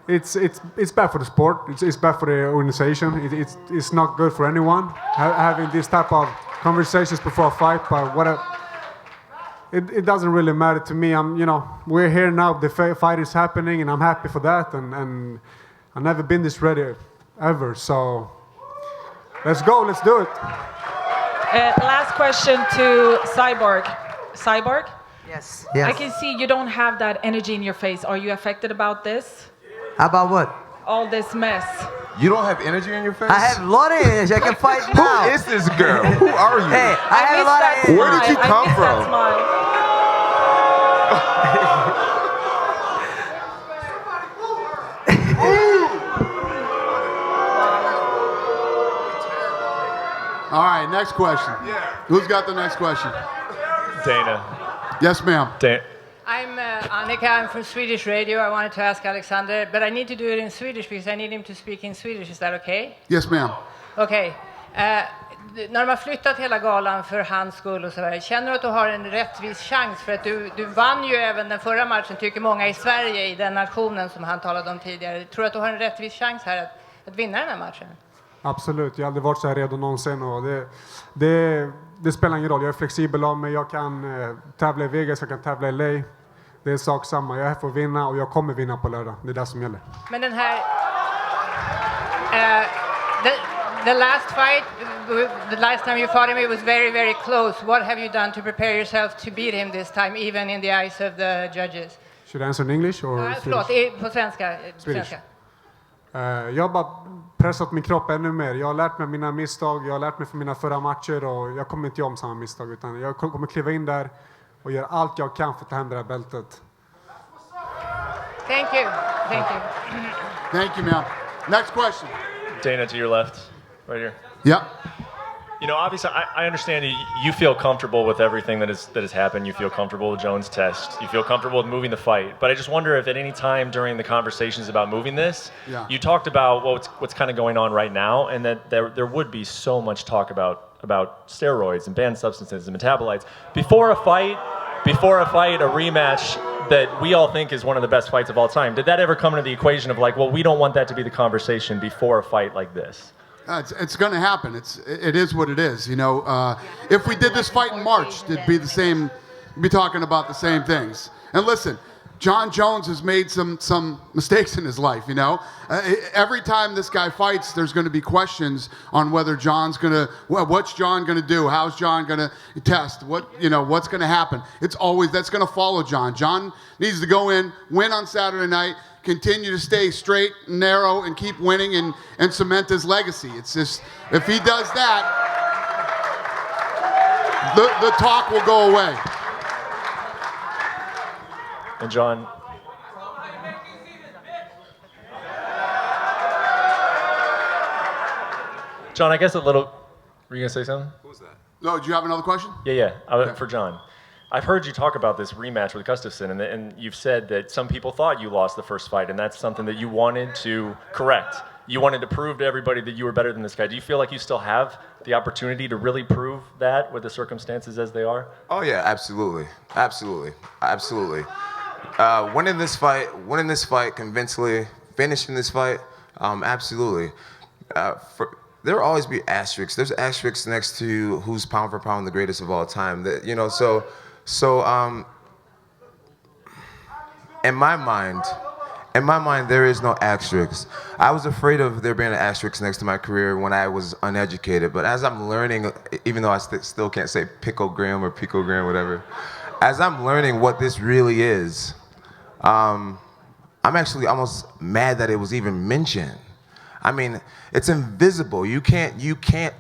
it's bad for the sport. It's bad for the organization. It's not good for anyone having this type of conversations before a fight. But it doesn't really matter to me. We're here now. The fight is happening, and I'm happy for that. And I've never been this ready ever. So let's go. Let's do it. Last question to Cyborg. Cyborg? Yes. I can see you don't have that energy in your face. Are you affected about this? About what? All this mess. You don't have energy in your face? I have a lot of energy. I can fight now. Who is this girl? Who are you? Hey, I have a lot of energy. Where did you come from? All right. Next question. Who's got the next question? Dana. Yes, ma'am. I'm Annika, I'm from Swedish Radio. I wanted to ask Alexander, but I need to do it in Swedish because I need him to speak in Swedish. Is that okay? Yes, ma'am. Okej. När de har flyttat hela galan för hans skull och så där, känner du att du har en rättvis chans? För att du vann ju även den förra matchen, tycker många i Sverige, i den nationen som han talade om tidigare. Tror du att du har en rättvis chans här att vinna den här matchen? Absolut, jag har aldrig varit så här redo någonsin. Och det spelar ingen roll, jag är flexibel av mig. Jag kan tävla i Vegas, jag kan tävla i LA. Det är sak samma, jag är här för att vinna och jag kommer vinna på lördag. Det är det som gäller. Men den här... the last fight, the last time you fought him, it was very, very close. What have you done to prepare yourself to beat him this time, even in the eyes of the judges? Should I answer in English or Förlåt, Swedish? på svenska. Swedish. Jag har bara pressat min kropp ännu mer. Jag har lärt mig mina misstag, jag har lärt mig från mina förra matcher och jag kommer inte göra om samma misstag utan jag kommer kliva in där och göra allt jag kan för att ta hem det här bältet. Thank you. Thank you. Thank you, ma'am. Next question. Dana, to your left, right here. Yeah. You know, obviously, I understand you feel comfortable with everything that has happened. You feel comfortable with Jones' test. You feel comfortable with moving the fight. But I just wonder if at any time during the conversations about moving this, you talked about what's kind of going on right now, and that there would be so much talk about steroids and banned substances and metabolites before a fight, a rematch that we all think is one of the best fights of all time. Did that ever come into the equation of like, well, we don't want that to be the conversation before a fight like this? It's going to happen. It is what it is. You know, if we did this fight in March, it'd be the same. We'd be talking about the same things. And listen, John Jones has made some mistakes in his life. You know, every time this guy fights, there's going to be questions on whether John's going to. What's John going to do? How's John going to test? What's going to happen? It's always that's going to follow John. John needs to go in, win on Saturday night. Continue to stay straight and narrow and keep winning and cement his legacy. It's just, if he does that, the talk will go away. And John, I guess a little, were you going to say something? What was that? No, do you have another question? Yeah. For John. I've heard you talk about this rematch with Gustafsson, and you've said that some people thought you lost the first fight, and that's something that you wanted to correct. You wanted to prove to everybody that you were better than this guy. Do you feel like you still have the opportunity to really prove that with the circumstances as they are? Oh yeah, absolutely. Winning this fight convincingly, finishing this fight, absolutely. There will always be asterisks. There's asterisks next to who's pound for pound the greatest of all time. So in my mind, in my mind, there is no asterisk. I was afraid of there being an asterisk next to my career when I was uneducated. But as I'm learning, even though I still can't say picogram or picogram, whatever, as I'm learning what this really is, I'm actually almost mad that it was even mentioned. I mean, it's invisible. You can't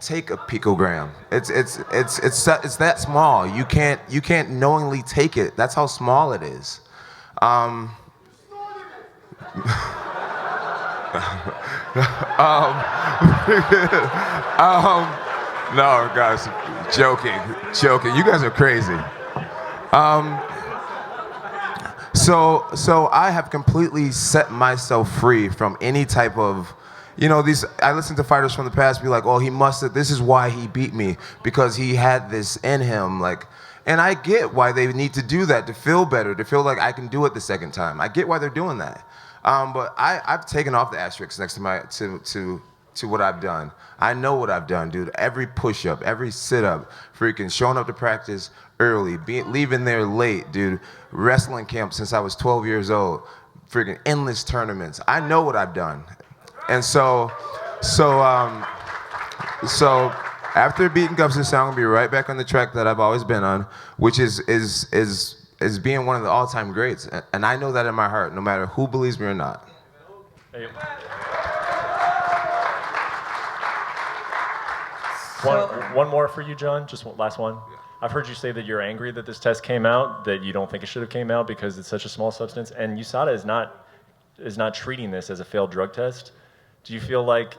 take a picogram. It's that small. You can't knowingly take it. That's how small it is. No, guys, joking. You guys are crazy. So I have completely set myself free from any type of, I listen to fighters from the past be like, oh, this is why he beat me, because he had this in him, and I get why they need to do that, to feel better, to feel like I can do it the second time. I get why they're doing that. But I've taken off the asterisks next to what I've done. I know what I've done, dude. Every push-up, every sit-up, freaking showing up to practice early, leaving there late, dude. Wrestling camp since I was 12 years old, freaking endless tournaments. I know what I've done. And so after beating Gustafsson, I'm gonna be right back on the track that I've always been on, which is being one of the all-time greats. And I know that in my heart, no matter who believes me or not. Hey. One more for you, John. Just one, last one. I've heard you say that you're angry that this test came out, that you don't think it should have came out because it's such a small substance. And USADA is not treating this as a failed drug test. Do you feel like,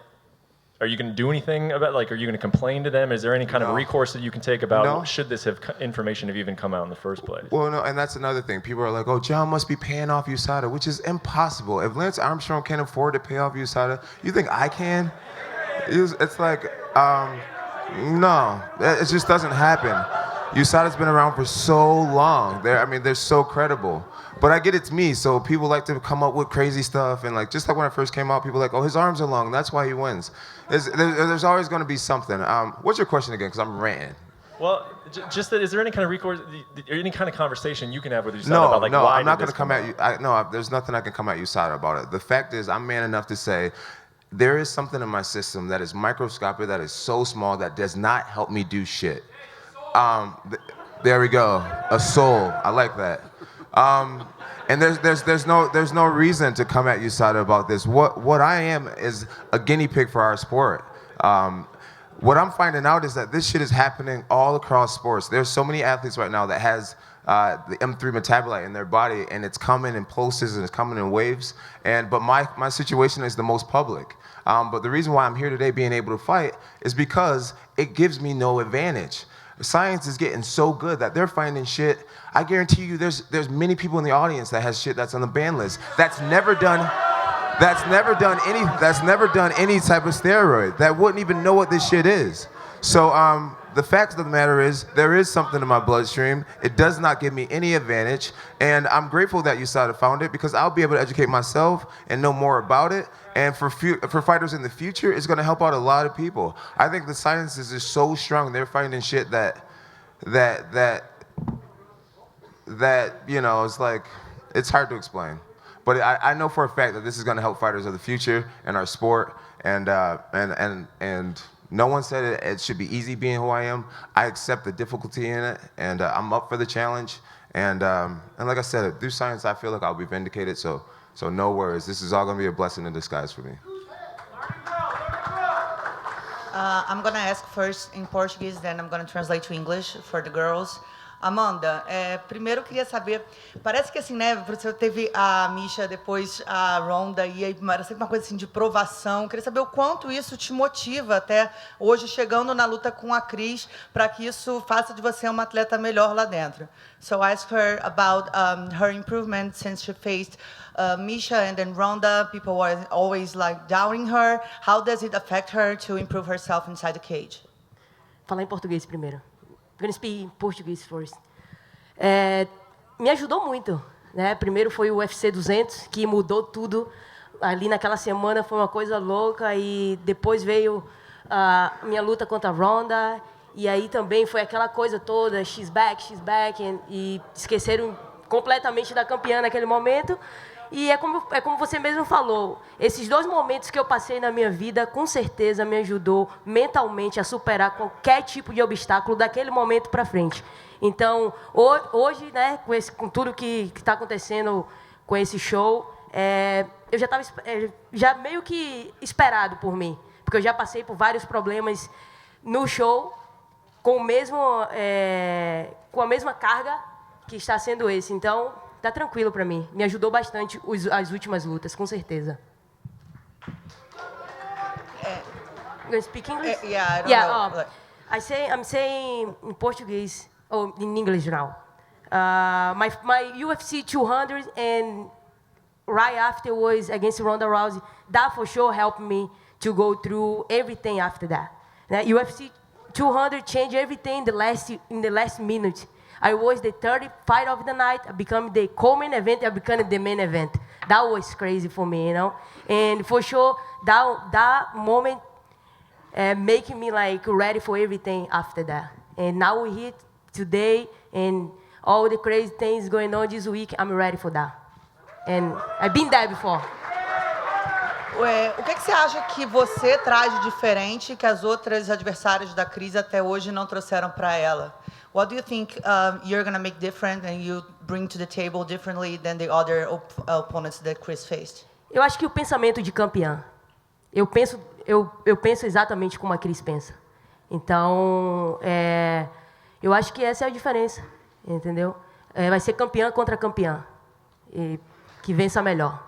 are you going to do anything about, are you going to complain to them? Is there any kind of recourse that you can take about should this information have even come out in the first place? Well, no, and that's another thing. People are like, oh, John must be paying off USADA, which is impossible. If Lance Armstrong can't afford to pay off USADA, you think I can? It's like, no, it just doesn't happen. USADA's been around for so long. They're so credible. But I get it's me, so people like to come up with crazy stuff, and just like when I first came out, people are like, oh, his arms are long, that's why he wins. There's always going to be something. What's your question again? Because I'm ranting. Well, just that, is there any kind of recourse, any kind of conversation you can have with USADA about no, why I'm not going to come at you. There's nothing I can come at USADA about it. The fact is, I'm man enough to say, there is something in my system that is microscopic, that is so small, that does not help me do shit. There we go. A soul. I like that. And there's no reason to come at USADA about this. What I am is a guinea pig for our sport. What I'm finding out is that this shit is happening all across sports. There's so many athletes right now that has the M3 metabolite in their body, and it's coming in pulses and it's coming in waves. But my situation is the most public. But the reason why I'm here today being able to fight is because it gives me no advantage. Science is getting so good that they're finding shit. I guarantee you there's many people in the audience that has shit that's on the ban list that's never done any type of steroid, that wouldn't even know what this shit is. So the fact of the matter is, there is something in my bloodstream. It does not give me any advantage, and I'm grateful that USADA found it, because I'll be able to educate myself and know more about it. And for fighters in the future, it's going to help out a lot of people. I think the science is just so strong. They're finding shit that it's like, it's hard to explain. But I know for a fact that this is going to help fighters of the future and our sport. And no one said it should be easy being who I am. I accept the difficulty in it, and I'm up for the challenge. And like I said, through science, I feel like I'll be vindicated. So no worries. This is all going to be a blessing in disguise for me. I'm going to ask first in Portuguese, then I'm going to translate to English for the girls. Amanda, primeiro eu queria saber, parece que assim, né, você teve a Misha, depois a Ronda, e aí era sempre uma coisa assim de provação. Eu queria saber o quanto isso te motiva até hoje, chegando na luta com a Cris, para que isso faça de você uma atleta melhor lá dentro. So I asked her about her improvement since she faced Misha and then Ronda. People were always like doubting her. How does it affect her to improve herself inside the cage? Falar em português primeiro. I'm going to speak in Portuguese first. Me ajudou muito, né? Primeiro foi o UFC 200, que mudou tudo. Ali naquela semana foi uma coisa louca, e depois veio a minha luta contra a Ronda, e aí também foi aquela coisa toda, she's back, e esqueceram completamente da campeã naquele momento. E é como você mesmo falou, esses 2 momentos que eu passei na minha vida, com certeza me ajudou mentalmente a superar qualquer tipo de obstáculo daquele momento para frente. Então, hoje, né, com tudo que está acontecendo com esse show, eu já estava já meio que esperado por mim, porque eu já passei por vários problemas no show com a mesma carga que está sendo esse. Então, tá tranquilo para mim. Me ajudou bastante as últimas lutas, com certeza. You speak English? Yeah, I don't know. I'm saying in Portuguese, or in English now. My UFC 200 and right after was against Ronda Rousey. That for sure helped me to go through everything after that. UFC 200 changed everything in the last minute. I was the 30th fight of the night. I became the co-main event. I became the main event. That was crazy for me, you know. And for sure, that moment making me like ready for everything after that. And now we're here today, and all the crazy things going on this week. I'm ready for that. And I've been there before. O que você acha que você traz de diferente que as outras adversárias da Cris até hoje não trouxeram para ela? What do you think you're going to make different and you bring to the table differently than the other opponents that Chris faced? Eu acho que o pensamento de campeã. Eu penso exatamente como a Cris pensa. Então, eu acho que essa é a diferença, entendeu? Vai ser campeã contra campeã. E que vença melhor.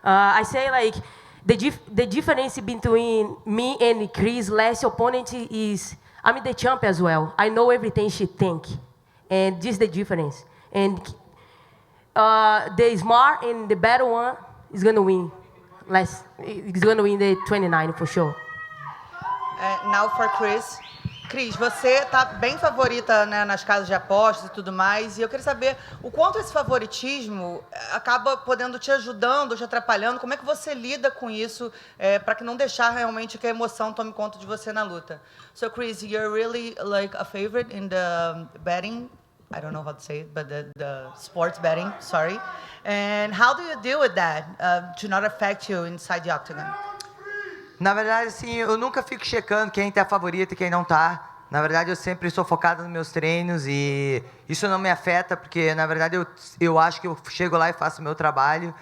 I say like the difference between me and Chris' last opponent is I'm the champ as well. I know everything she think, and this is the difference. And the smart and the better one is gonna win. He's gonna win the 29 for sure. Now for Chris. Cris, você está bem favorita, né, nas casas de apostas e tudo mais, e eu queria saber o quanto esse favoritismo acaba podendo te ajudando, te atrapalhando, como é que você lida com isso para que não deixar realmente que a emoção tome conta de você na luta. So Chris, you're really like a favorite in the betting, I don't know how to say it, but the sports betting, sorry. And how do you deal with that to not affect you inside the octagon? Na verdade, assim, eu nunca fico checando quem tá favorito e quem não tá. Na verdade, eu sempre sou focado nos meus treinos e isso não me afeta, porque, na verdade, eu acho que eu chego lá e faço o meu trabalho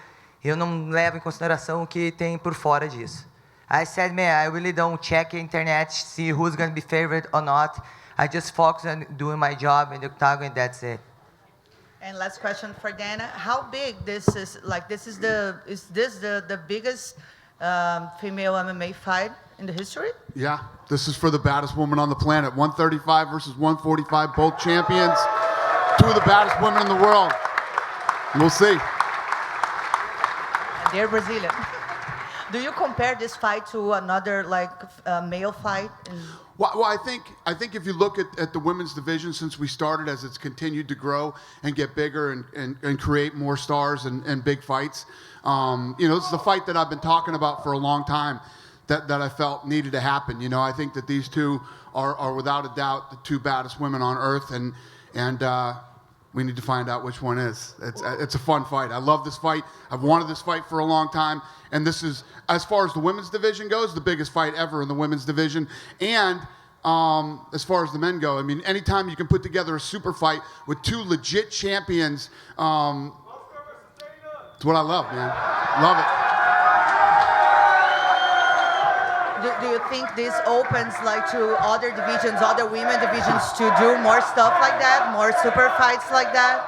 e eu não levo em consideração o que tem por fora disso. I said, man, I really don't check the internet, see who's going to be favored or not. I just focus on doing my job in the octagon and that's it. And last question for Dana, how big this is? Like, is this the biggest female MMA fight in the history? Yeah, this is for the baddest woman on the planet. 135 versus 145, both champions. 2 of the baddest women in the world. We'll see. They're Brazilian. Do you compare this fight to another male fight? Well, I think if you look at the women's division since we started, as it's continued to grow and get bigger and create more stars and big fights, this is the fight that I've been talking about for a long time that I felt needed to happen. You know, I think that these two are without a doubt the 2 baddest women on earth, and we need to find out which one is. It's a fun fight. I love this fight. I've wanted this fight for a long time, and this is, as far as the women's division goes, the biggest fight ever in the women's division. And as far as the men go, I mean, anytime you can put together a super fight with 2 legit champions, it's what I love, man. Love it. Do you think this opens to other divisions, other women divisions to do more stuff like that, more super fights like that?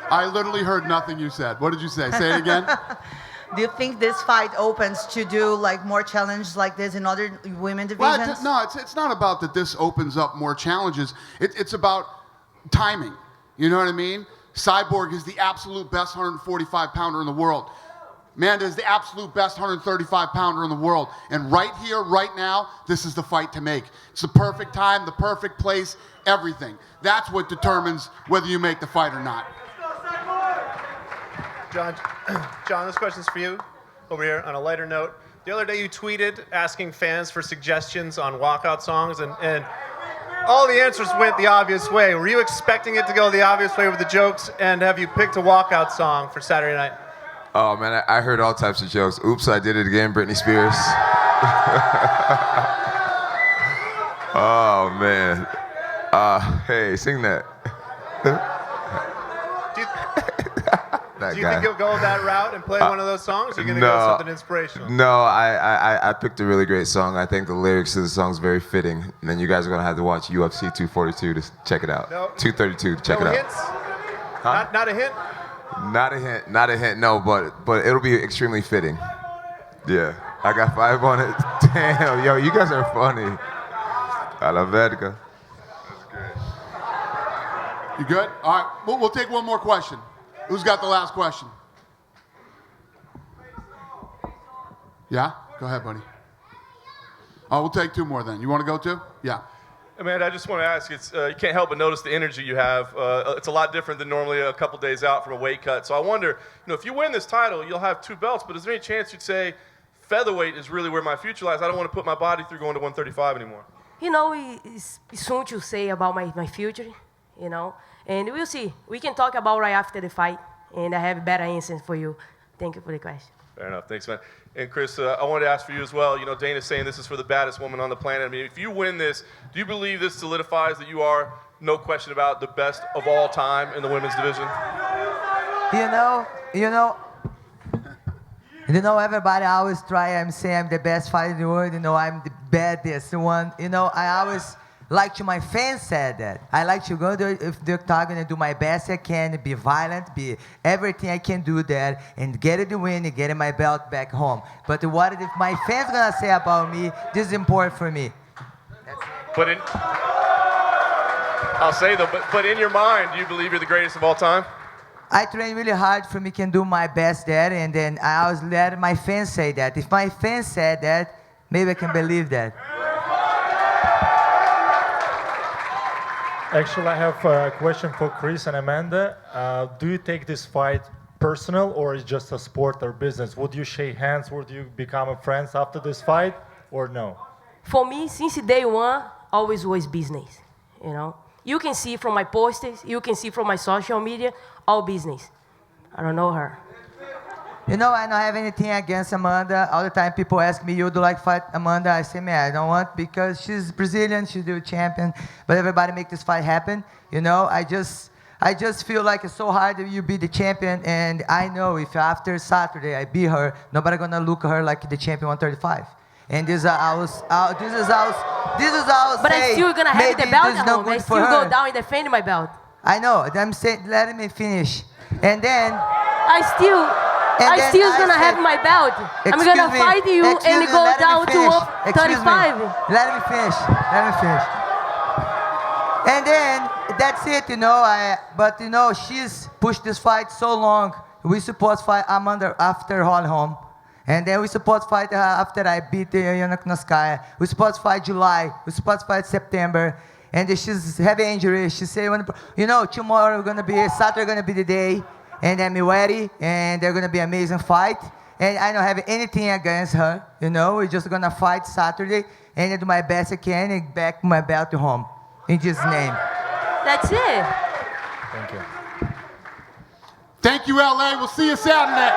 I literally heard nothing you said. What did you say? Say it again. Do you think this fight opens to do more challenges like this in other women divisions? Well, it's not about that this opens up more challenges. It's about timing. You know what I mean? Cyborg is the absolute best 145-pounder in the world. Amanda is the absolute best 135-pounder in the world. And right here, right now, this is the fight to make. It's the perfect time, the perfect place, everything. That's what determines whether you make the fight or not. John, this question's for you over here on a lighter note. The other day you tweeted asking fans for suggestions on walkout songs, and all the answers went the obvious way. Were you expecting it to go the obvious way with the jokes, and have you picked a walkout song for Saturday night? Oh man, I heard all types of jokes. Oops, I did it again, Britney Spears. Oh man. Hey, sing that. Do you think you'll go that route and play one of those songs? Or are you going to go with something inspirational? No, I picked a really great song. I think the lyrics to the song is very fitting. And then you guys are going to have to watch UFC 242 to check it out. No. 232 to check it out. Hints? Not a hint? Not a hint, no, but it'll be extremely fitting. Yeah, I got 5 on it. Damn, yo, you guys are funny. A la verga. You good? All right, we'll take one more question. Who's got the last question? Yeah? Go ahead, buddy. Oh, we'll take 2 more then. You want to go 2? Yeah. Amanda, I just want to ask, you can't help but notice the energy you have. It's a lot different than normally a couple days out from a weight cut. So I wonder, if you win this title, you'll have 2 belts, but is there any chance you'd say featherweight is really where my future lies? I don't want to put my body through going to 135 anymore. It's soon to say about my future, and we'll see. We can talk about right after the fight, and I have better answers for you. Thank you for the question. Fair enough. Thanks, man. And Chris, I wanted to ask for you as well. Dana's saying this is for the baddest woman on the planet. I mean, if you win this, do you believe this solidifies that you are, no question about, the best of all time in the women's division? Everybody always try and say I'm the best fighter in the world. I'm the baddest one. I always like to, my fans said that. I like to go to the octagon and do my best I can, be violent, be everything I can do there, and get the win and get my belt back home. But what if my fans gonna say about me? This is important for me. But I'll say though, but in your mind, do you believe you're the greatest of all time? I train really hard for me, can do my best there, and then I always let my fans say that. If my fans said that, maybe I can believe that. Actually, I have a question for Chris and Amanda. Do you take this fight personal, or is just a sport or business? Would you shake hands? Would you become friends after this fight, or no? For me, since day one, always was business. You can see from my posters, you can see from my social media, all business. I don't know her. I don't have anything against Amanda. All the time people ask me, you do like fight Amanda? I say, man, I don't want, because she's Brazilian, she's the champion, but everybody make this fight happen. I just feel like it's so hard that you be the champion, and I know if after Saturday I beat her, nobody gonna look at her like the champion 135. And this is how But I'm still gonna have the belt at home. I still go down and defend my belt. I know. I'm saying, let me finish. And then I still gonna have my belt. I'm gonna fight you and go down to 35. Let me finish. And then that's it, but she's pushed this fight so long. We supposed to fight Amanda after Hall home. And then we supposed to fight her after I beat Yana Kunaskaya. We supposed to fight July. We supposed to fight September. And she's having injury. She say, tomorrow Saturday gonna be the day. And I'm ready, and they're gonna be an amazing fight. And I don't have anything against her, We're just gonna fight Saturday, and I do my best I can and back my belt to home. In Jesus' name. That's it. Thank you. Thank you, LA. We'll see you Saturday.